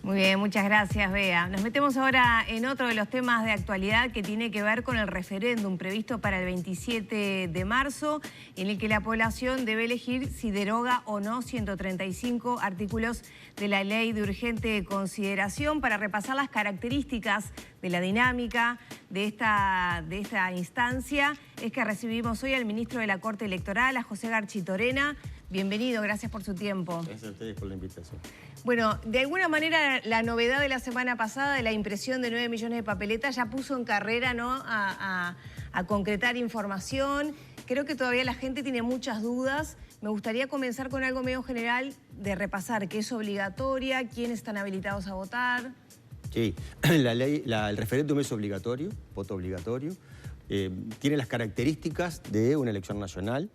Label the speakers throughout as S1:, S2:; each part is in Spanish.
S1: Muy bien, muchas gracias, Bea. Nos metemos ahora en otro de los temas de actualidad que tiene que ver con el referéndum previsto para el 27 de marzo, en el que la población debe elegir si deroga o no 135 artículos de la ley de urgente consideración. Para repasar las características de la dinámica de esta instancia, es que recibimos hoy al ministro de la Corte Electoral, a José Garchitorena. Bienvenido, gracias por su tiempo.
S2: Gracias a ustedes por la invitación.
S1: Bueno, de alguna manera la novedad de la semana pasada de la impresión de 9 millones de papeletas ya puso en carrera, ¿no?, a concretar información. Creo que todavía la gente tiene muchas dudas. Me gustaría comenzar con algo medio general de repasar qué es obligatoria, quiénes están habilitados a votar. Sí,
S2: el referéndum es obligatorio, voto obligatorio. Tiene las características de una elección nacional.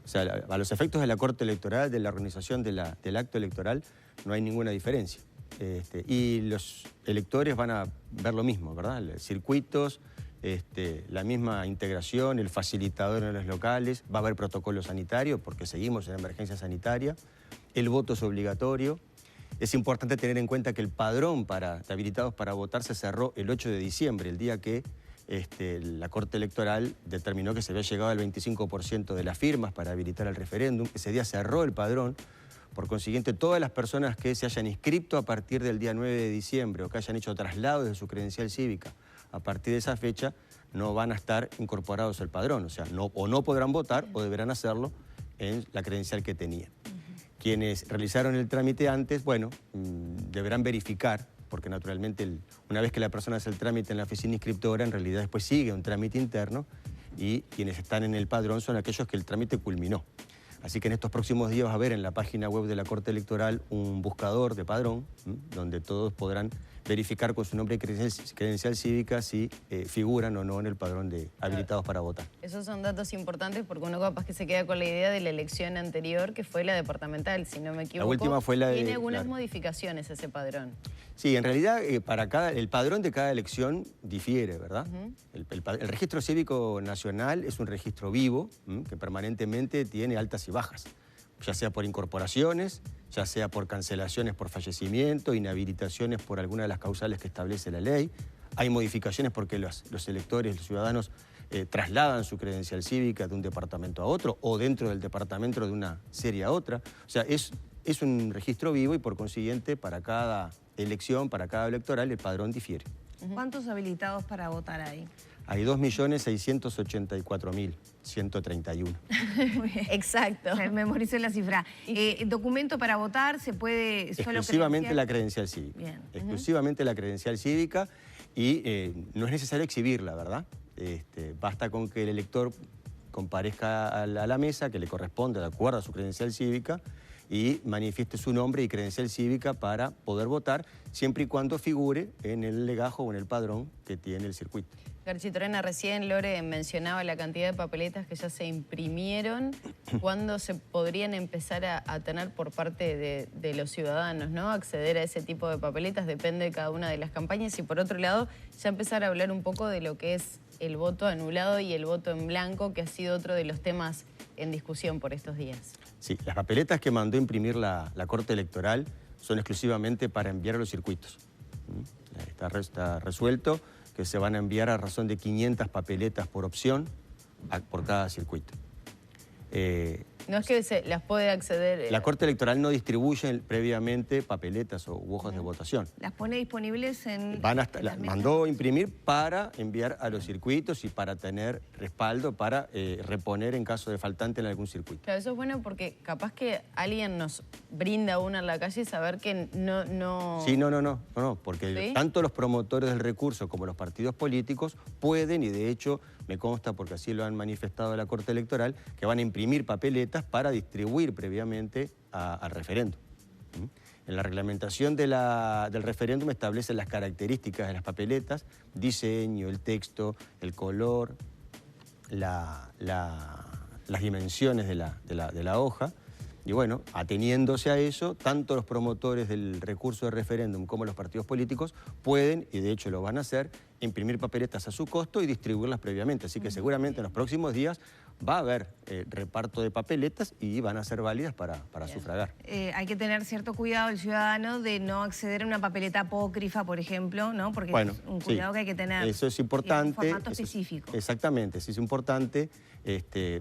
S2: O sea, a los efectos de la Corte Electoral, de la organización del acto electoral, no hay ninguna diferencia. Y los electores van a ver lo mismo, ¿verdad? Circuitos, la misma integración, el facilitador en los locales, va a haber protocolo sanitario porque seguimos en emergencia sanitaria, el voto es obligatorio. Es importante tener en cuenta que el padrón de habilitados para votar se cerró el 8 de diciembre, el día que la Corte Electoral determinó que se había llegado al 25% de las firmas para habilitar el referéndum. Ese día cerró el padrón. Por consiguiente, todas las personas que se hayan inscrito a partir del día 9 de diciembre o que hayan hecho traslados de su credencial cívica a partir de esa fecha no van a estar incorporados al padrón. O sea, no podrán votar o deberán hacerlo en la credencial que tenían. Quienes realizaron el trámite antes, bueno, deberán verificar, porque naturalmente una vez que la persona hace el trámite en la oficina inscriptora, en realidad después sigue un trámite interno y quienes están en el padrón son aquellos que el trámite culminó. Así que en estos próximos días va a haber en la página web de la Corte Electoral un buscador de padrón, donde todos podrán verificar con su nombre y credencial cívica si figuran o no en el padrón de habilitados para votar.
S3: Esos son datos importantes porque uno capaz que se queda con la idea de la elección anterior, que fue la departamental, si no me equivoco.
S2: La última fue la de...
S3: Tiene algunas modificaciones ese padrón.
S2: Sí, en realidad el padrón de cada elección difiere, ¿verdad? El registro cívico nacional es un registro vivo que permanentemente tiene altas y bajas, ya sea por incorporaciones, ya sea por cancelaciones por fallecimiento, inhabilitaciones por alguna de las causales que establece la ley. Hay modificaciones porque los electores, los ciudadanos, trasladan su credencial cívica de un departamento a otro o dentro del departamento de una serie a otra. O sea, es un registro vivo y por consiguiente para cada elección, para cada electoral, el padrón difiere.
S1: ¿Cuántos habilitados para votar hay?
S2: Hay 2.684.131.
S1: Muy bien.
S3: Exacto.
S1: Memoricé la cifra. ¿Documento para votar se puede solo
S2: exclusivamente la credencial cívica.
S1: Bien.
S2: Exclusivamente la credencial cívica y no es necesario exhibirla, ¿verdad? Basta con que el elector comparezca a la mesa que le corresponde de acuerdo a su credencial cívica y manifieste su nombre y credencial cívica para poder votar, siempre y cuando figure en el legajo o en el padrón que tiene el circuito.
S3: Garchitorena, recién Lore mencionaba la cantidad de papeletas que ya se imprimieron. ¿Cuándo se podrían empezar a tener por parte de los ciudadanos, ¿no?, acceder a ese tipo de papeletas? Depende de cada una de las campañas. Y por otro lado, ya empezar a hablar un poco de lo que es el voto anulado y el voto en blanco, que ha sido otro de los temas en discusión por estos días.
S2: Sí, las papeletas que mandó imprimir la Corte Electoral son exclusivamente para enviar a los circuitos. Está resuelto que se van a enviar a razón de 500 papeletas por opción por cada circuito.
S3: No es que se las puede acceder...
S2: La Corte Electoral no distribuye previamente papeletas o hojas de votación.
S1: ¿Las pone disponibles en...?
S2: Las mandó imprimir para enviar a los circuitos y para tener respaldo para reponer en caso de faltante en algún circuito.
S3: Claro, eso es bueno porque capaz que alguien nos brinda una en la calle y saber que no...
S2: Sí, no, porque
S3: ¿Sí?
S2: Tanto los promotores del recurso como los partidos políticos pueden, y de hecho me consta porque así lo han manifestado la Corte Electoral, que van a imprimir papeletas para distribuir previamente al referéndum. En la reglamentación del referéndum establecen las características de las papeletas, diseño, el texto, el color, las dimensiones de la hoja. Y bueno, ateniéndose a eso, tanto los promotores del recurso de referéndum como los partidos políticos pueden, y de hecho lo van a hacer, imprimir papeletas a su costo y distribuirlas previamente. Así que seguramente en los próximos días va a haber reparto de papeletas y van a ser válidas para sufragar.
S1: Hay que tener cierto cuidado el ciudadano de no acceder a una papeleta apócrifa, por ejemplo, ¿no? Porque es un cuidado que hay que tener.
S2: Eso es importante.
S1: Un formato específico.
S2: Exactamente, sí es importante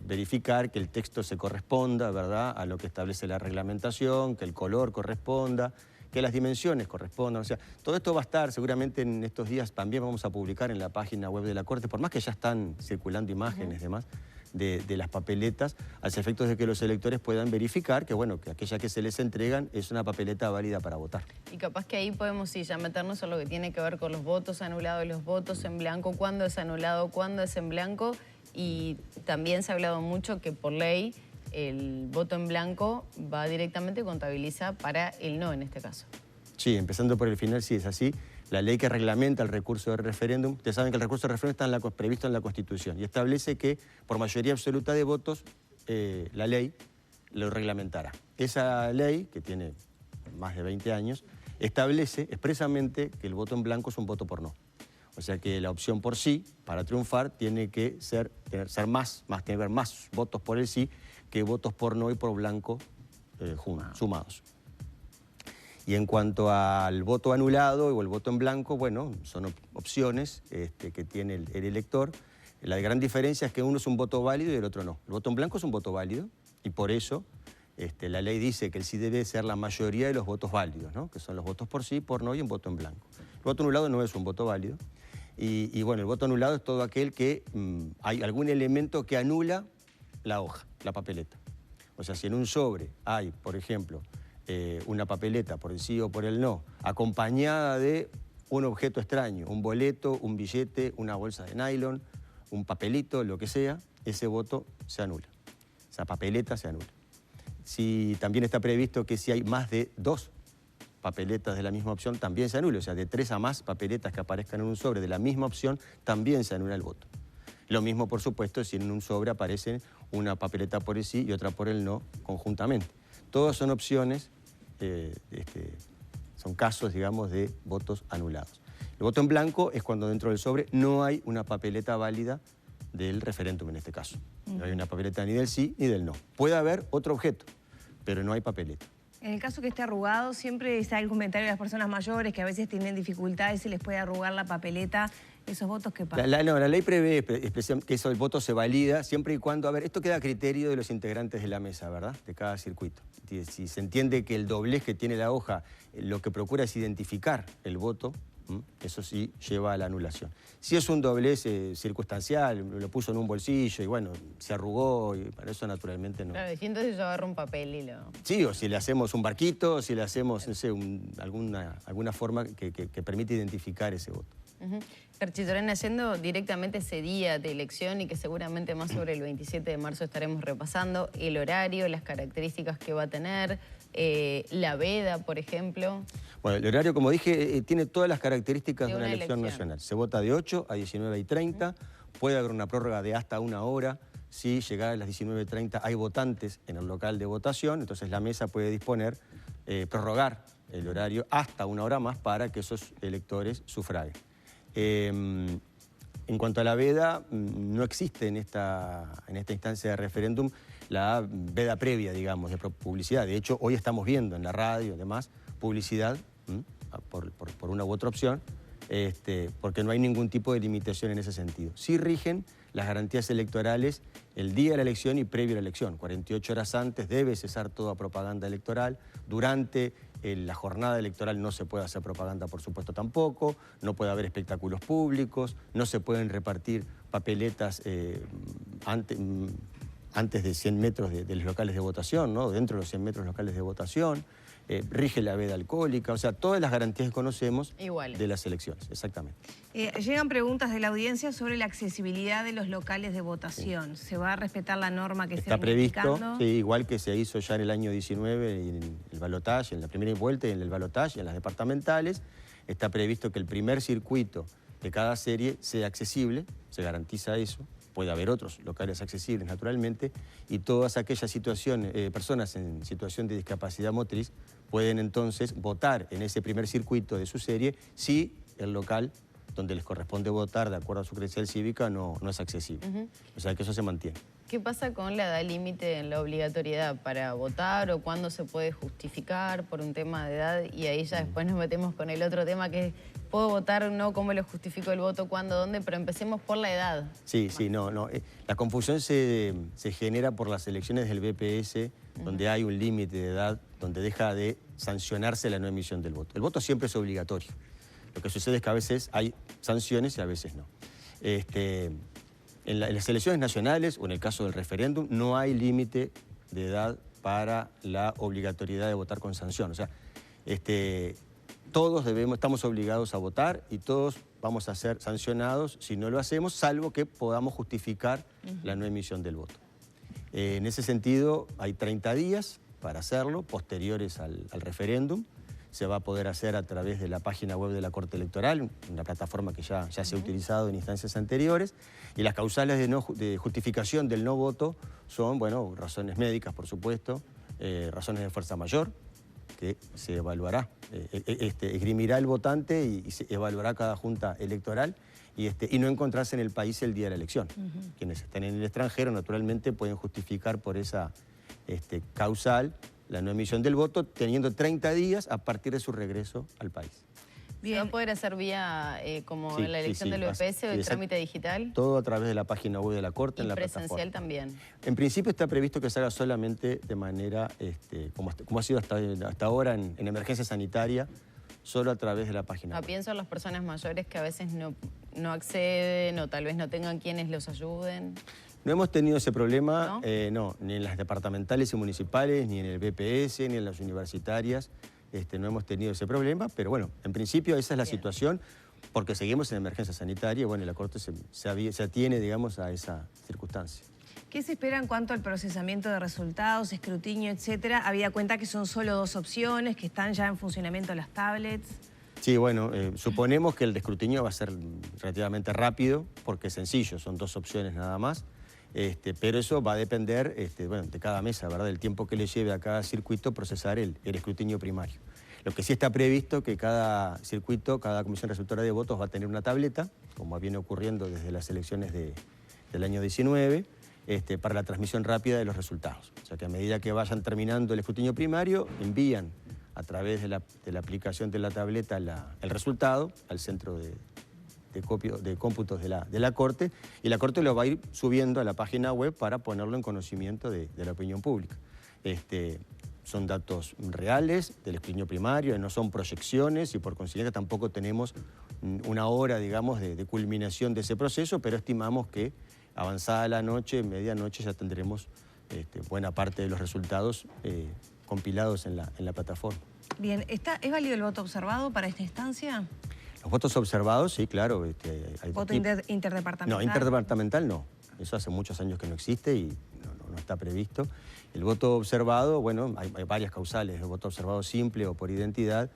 S2: verificar que el texto se corresponda, ¿verdad?, a lo que establece la reglamentación, que el color corresponda, que las dimensiones correspondan. O sea, todo esto va a estar seguramente en estos días, también vamos a publicar en la página web de la Corte, por más que ya están circulando imágenes y demás de las papeletas, a los efectos de que los electores puedan verificar que, bueno, que aquella que se les entregan es una papeleta válida para votar.
S3: Y capaz que ahí podemos sí, ya meternos en lo que tiene que ver con los votos anulados y los votos en blanco, cuándo es anulado, cuándo es en blanco, y también se ha hablado mucho que por ley el voto en blanco va directamente, contabiliza para el no en este caso.
S2: Sí, empezando por el final, sí es así. La ley que reglamenta el recurso de referéndum, ustedes saben que el recurso de referéndum está previsto en la Constitución y establece que por mayoría absoluta de votos la ley lo reglamentará. Esa ley, que tiene más de 20 años, establece expresamente que el voto en blanco es un voto por no. O sea que la opción por sí, para triunfar, tiene que tener que haber más votos por el sí que votos por no y por blanco sumados. Y en cuanto al voto anulado o el voto en blanco, bueno, son opciones que tiene el elector. La gran diferencia es que uno es un voto válido y el otro no. El voto en blanco es un voto válido y por eso la ley dice que el sí debe ser la mayoría de los votos válidos, ¿no?, que son los votos por sí, por no y un voto en blanco. El voto anulado no es un voto válido y bueno, el voto anulado es todo aquel que hay algún elemento que anula la hoja, la papeleta. O sea, si en un sobre hay, por ejemplo, una papeleta por el sí o por el no, acompañada de un objeto extraño, un boleto, un billete, una bolsa de nylon, un papelito, lo que sea, ese voto se anula. Esa papeleta se anula. Si también está previsto que si hay más de 2 papeletas de la misma opción, también se anula. O sea, de 3 a más papeletas que aparezcan en un sobre de la misma opción, también se anula el voto. Lo mismo, por supuesto, si en un sobre aparecen una papeleta por el sí y otra por el no conjuntamente. Todas son opciones, son casos, digamos, de votos anulados. El voto en blanco es cuando dentro del sobre no hay una papeleta válida del referéndum en este caso. No hay una papeleta ni del sí ni del no. Puede haber otro objeto, pero no hay papeleta.
S1: En el caso que esté arrugado, siempre está el comentario de las personas mayores que a veces tienen dificultades, se les puede arrugar la papeleta. ¿Esos votos qué pasa?
S2: La ley prevé que el voto se valida siempre y cuando, a ver, esto queda a criterio de los integrantes de la mesa, ¿verdad?, de cada circuito. Si se entiende que el doblez que tiene la hoja lo que procura es identificar el voto, eso sí lleva a la anulación. Si es un doblez circunstancial, lo puso en un bolsillo y bueno, se arrugó, y para eso naturalmente no.
S3: Claro, y entonces yo agarro un papel y lo...
S2: Sí, o si le hacemos un barquito, o si le hacemos, no sé, alguna forma que permite identificar ese voto.
S3: Perchitorena, yendo directamente ese día de elección y que seguramente más sobre el 27 de marzo estaremos repasando, el horario, las características que va a tener, la veda, por ejemplo.
S2: Bueno, el horario, como dije, tiene todas las características de una elección nacional. Se vota de 8 a 19:30, puede haber una prórroga de hasta 1 hora. Si llegada a las 19:30 hay votantes en el local de votación, entonces la mesa puede disponer, prorrogar el horario hasta 1 hora más para que esos electores sufraguen. En cuanto a la veda, no existe en esta instancia de referéndum la veda previa, digamos, de publicidad. De hecho, hoy estamos viendo en la radio y demás publicidad por una u otra opción, porque no hay ningún tipo de limitación en ese sentido. Sí rigen las garantías electorales el día de la elección y previo a la elección. 48 horas antes debe cesar toda propaganda electoral. Durante la jornada electoral no se puede hacer propaganda, por supuesto, tampoco. No puede haber espectáculos públicos. No se pueden repartir papeletas antes de 100 metros de los locales de votación, ¿no?, dentro de los 100 metros locales de votación. Rige la veda alcohólica, o sea, todas las garantías que conocemos de las elecciones, exactamente.
S1: Llegan preguntas de la audiencia sobre la accesibilidad de los locales de votación. ¿Se va a respetar la norma que
S2: está previsto? Sí, igual que se hizo ya en el año 19 en el balotaje, en la primera vuelta y en el balotaje, en las departamentales. Está previsto que el primer circuito de cada serie sea accesible, se garantiza eso. Puede haber otros locales accesibles, naturalmente, y todas aquellas personas en situación de discapacidad motriz pueden entonces votar en ese primer circuito de su serie si el local donde les corresponde votar de acuerdo a su credencial cívica no es accesible. O sea que eso se mantiene.
S3: ¿Qué pasa con la edad límite en la obligatoriedad para votar o cuándo se puede justificar por un tema de edad? Y ahí ya después nos metemos con el otro tema que es, ¿puedo votar o no? ¿Cómo lo justifico el voto? ¿Cuándo? ¿Dónde? Pero empecemos por la edad.
S2: Sí, no. La confusión se genera por las elecciones del BPS, donde hay un límite de edad, donde deja de sancionarse la no emisión del voto. El voto siempre es obligatorio. Lo que sucede es que a veces hay sanciones y a veces no. En las elecciones nacionales, o en el caso del referéndum, no hay límite de edad para la obligatoriedad de votar con sanción. O sea, todos estamos obligados a votar y todos vamos a ser sancionados si no lo hacemos, salvo que podamos justificar la no emisión del voto. En ese sentido, hay 30 días para hacerlo, posteriores al referéndum. Se va a poder hacer a través de la página web de la Corte Electoral, una plataforma que ya se ha utilizado en instancias anteriores. Y las causales de justificación del no voto son, bueno, razones médicas, por supuesto, razones de fuerza mayor, que se evaluará, esgrimirá el votante y se evaluará cada junta electoral, y no encontrarse en el país el día de la elección. Quienes estén en el extranjero, naturalmente, pueden justificar por esa causal la no emisión del voto, teniendo 30 días a partir de su regreso al país.
S3: Bien. ¿Se va a poder hacer vía, como en la elección del BPS, o el trámite digital?
S2: Todo a través de la página web de la Corte, en la
S3: presencial
S2: plataforma.
S3: También.
S2: En principio está previsto que se haga solamente de manera, como ha sido hasta ahora en emergencia sanitaria, solo a través de la página web.
S3: Pienso en las personas mayores que a veces no acceden o tal vez no tengan quienes los ayuden.
S2: No hemos tenido ese problema, ¿no? Ni en las departamentales y municipales, ni en el BPS, ni en las universitarias. No hemos tenido ese problema, pero bueno, en principio esa es la situación, porque seguimos en emergencia sanitaria y bueno, la Corte se atiene, digamos, a esa circunstancia.
S1: ¿Qué se espera en cuanto al procesamiento de resultados, escrutinio, etcétera? Habida cuenta que son solo 2 opciones, que están ya en funcionamiento las tablets.
S2: Sí, bueno, suponemos que el escrutinio va a ser relativamente rápido, porque es sencillo, son 2 opciones nada más. Pero eso va a depender de cada mesa, ¿verdad? Del tiempo que le lleve a cada circuito procesar el escrutinio primario. Lo que sí está previsto que cada circuito, cada comisión receptora de votos va a tener una tableta, como viene ocurriendo desde las elecciones del año 19, para la transmisión rápida de los resultados. O sea que a medida que vayan terminando el escrutinio primario, envían a través de la aplicación de la tableta el resultado al centro de cómputos de la Corte, y la Corte lo va a ir subiendo a la página web para ponerlo en conocimiento de la opinión pública. Son datos reales del escrutinio primario, no son proyecciones y por consiguiente tampoco tenemos una hora, digamos, de culminación de ese proceso, pero estimamos que avanzada la noche, medianoche, ya tendremos buena parte de los resultados compilados en la plataforma.
S1: Bien, ¿es válido el voto observado para esta instancia?
S2: Los votos observados, sí, claro.
S1: Hay ¿voto interdepartamental?
S2: No, interdepartamental no. Eso hace muchos años que no existe y no está previsto. El voto observado, bueno, hay varias causales. El voto observado simple o por identidad,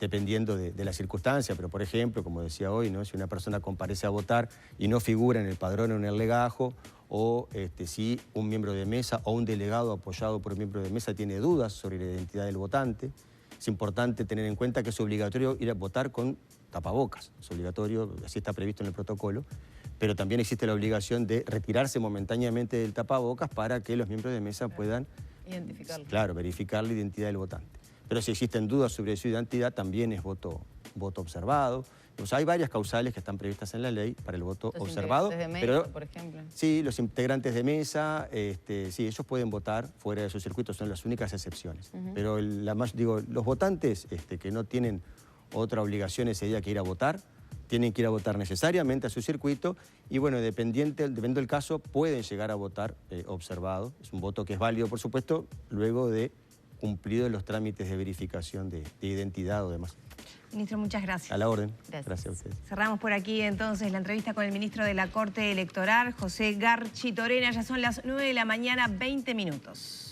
S2: dependiendo de la circunstancia. Pero, por ejemplo, como decía hoy, ¿no? Si una persona comparece a votar y no figura en el padrón o en el legajo, o si un miembro de mesa o un delegado apoyado por un miembro de mesa tiene dudas sobre la identidad del votante, es importante tener en cuenta que es obligatorio ir a votar con tapabocas. Es obligatorio, así está previsto en el protocolo, pero también existe la obligación de retirarse momentáneamente del tapabocas para que los miembros de mesa puedan verificar la identidad del votante. Pero si existen dudas sobre su identidad, también es voto observado. O sea, hay varias causales que están previstas en la ley para el voto observado.
S3: Los integrantes de mesa, por ejemplo.
S2: Sí, los integrantes de mesa, sí, ellos pueden votar fuera de sus circuitos, son las únicas excepciones. Pero los votantes que no tienen otra obligación ese día que ir a votar, tienen que ir a votar necesariamente a su circuito y bueno, dependiendo del caso, pueden llegar a votar observado. Es un voto que es válido, por supuesto, luego de cumplidos los trámites de verificación de identidad o demás.
S1: Ministro, muchas gracias.
S2: A la orden. Gracias a ustedes.
S1: Cerramos por aquí entonces la entrevista con el ministro de la Corte Electoral, José Garchitorena. Ya son las 9 de la mañana, 20 minutos.